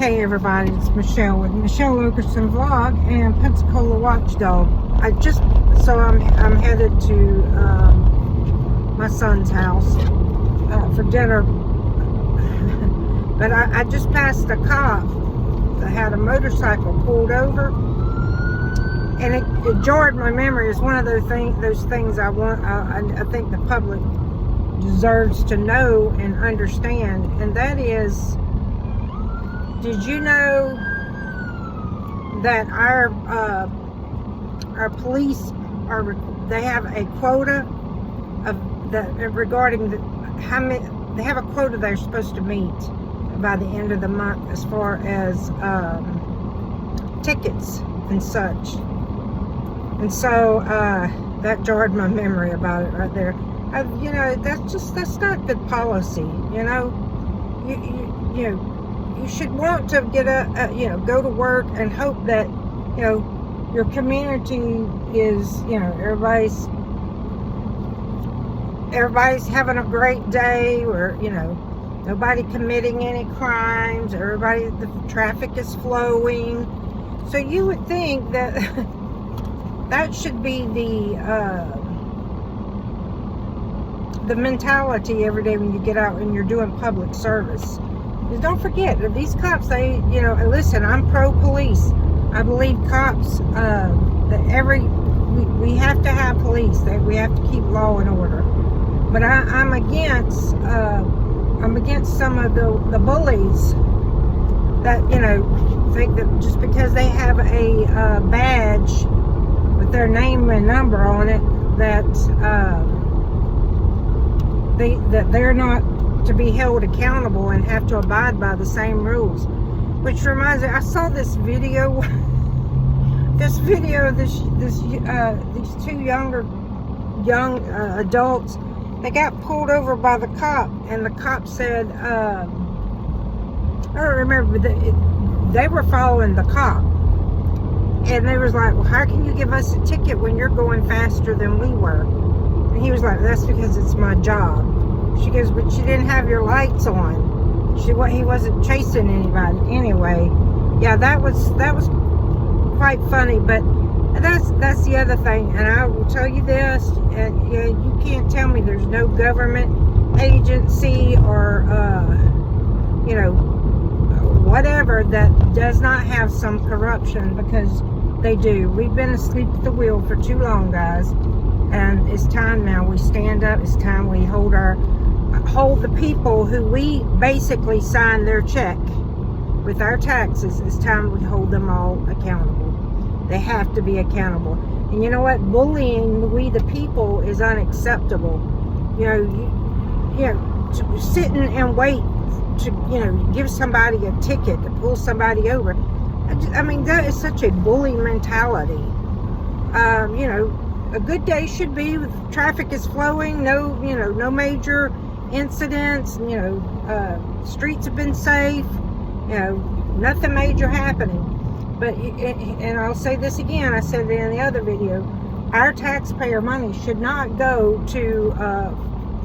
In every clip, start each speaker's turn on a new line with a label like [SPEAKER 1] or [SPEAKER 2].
[SPEAKER 1] Hey everybody, it's Michelle with Michelle Okerson Vlog and Pensacola Watchdog. I'm headed to my son's house for dinner. But I just passed a cop that had a motorcycle pulled over, and it jarred my memory. It's one of those things I think the public deserves to know and understand, and that is, did you know that our police they have a quota regarding how many, they have a quota they're supposed to meet by the end of the month as far as tickets and such. And so that jarred my memory about it right there. That's not good policy. You should want to get go to work and hope that your community is everybody's having a great day, or nobody committing any crimes, the traffic is flowing. So you would think that that should be the mentality every day when you get out and you're doing public service. Because don't forget, these cops, listen, I'm pro-police. I believe cops, we have to have police. We have to keep law and order. But I'm against some of the bullies that, think that just because they have a badge with their name and number on it, that they're not to be held accountable and have to abide by the same rules. Which reminds me, I saw this video of these two young adults. They got pulled over by the cop, and the cop said, I don't remember, but they were following the cop, and they was like, well, how can you give us a ticket when you're going faster than we were? And he was like, that's because it's my job. She goes, but you didn't have your lights on. He wasn't chasing anybody. Anyway, yeah, that was quite funny. But that's the other thing. And I will tell you this: you can't tell me there's no government agency or whatever that does not have some corruption, because they do. We've been asleep at the wheel for too long, guys. And it's time now we stand up. It's time we hold the people who we basically sign their check with our taxes. It's time we hold them all accountable. They have to be accountable. And you know what? Bullying we the people is unacceptable. Sitting and wait to give somebody a ticket, to pull somebody over. I mean, that is such a bully mentality. A good day should be with traffic is flowing, no major incidents, streets have been safe, nothing major happening. But, and I'll say this again, I said it in the other video, our taxpayer money should not go to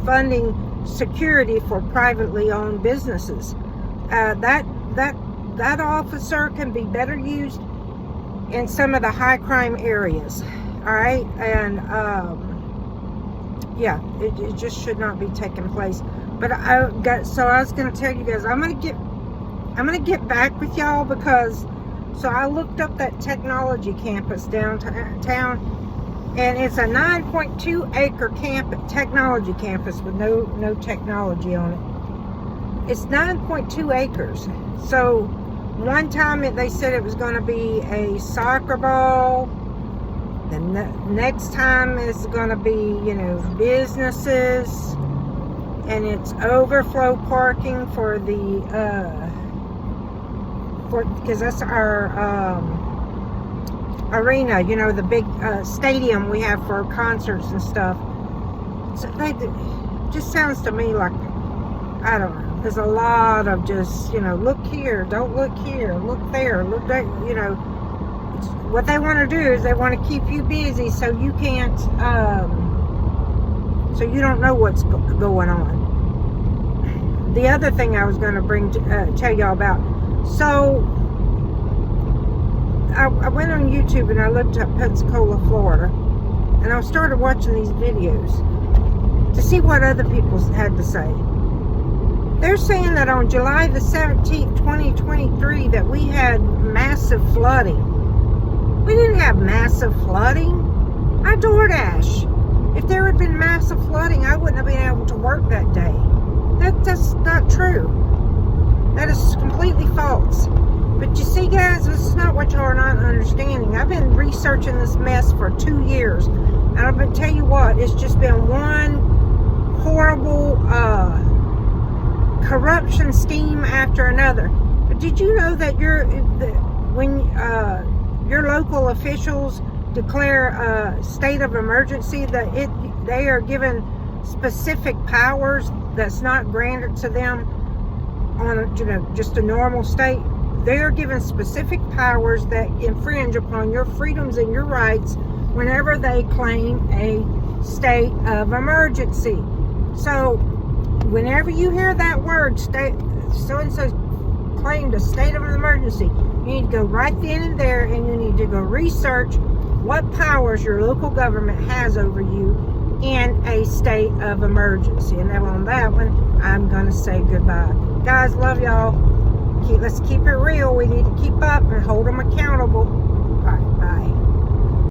[SPEAKER 1] funding security for privately owned businesses. That officer can be better used in some of the high crime areas. All right, and it just should not be taking place. But I was going to tell you guys, I'm going to get back with y'all, because I looked up that technology campus downtown, and it's a 9.2 acre technology campus with no technology on it. It's 9.2 acres. So one time they said it was going to be a soccer ball. The next time it's going to be, businesses, and it's overflow parking for because that's our arena, the big stadium we have for concerts and stuff. So it just sounds to me like, I don't know, there's a lot of just, look here, don't look here, look there, look there, What they want to do is they want to keep you busy so you can't, so you don't know what's going on. The other thing I was going to tell y'all about, So I went on YouTube and I looked up Pensacola, Florida, and I started watching these videos to see what other people had to say. They're saying that on July the 17th, 2023, that we had massive flooding. We didn't have massive flooding. I DoorDash. If there had been massive flooding, I wouldn't have been able to work that day. That's not true. That is completely false. But you see, guys, this is not what y'all are not understanding. I've been researching this mess for 2 years. And I'm going to tell you what, it's just been one horrible corruption scheme after another. But did you know that when your local officials declare a state of emergency, that they are given specific powers that's not granted to them on just a normal state? They are given specific powers that infringe upon your freedoms and your rights whenever they claim a state of emergency. So whenever you hear that word, so-and-so claimed a state of an emergency, you need to go right then and there, and you need to go research what powers your local government has over you in a state of emergency. And then on that one, I'm going to say goodbye. Guys, love y'all. Let's keep it real. We need to keep up and hold them accountable.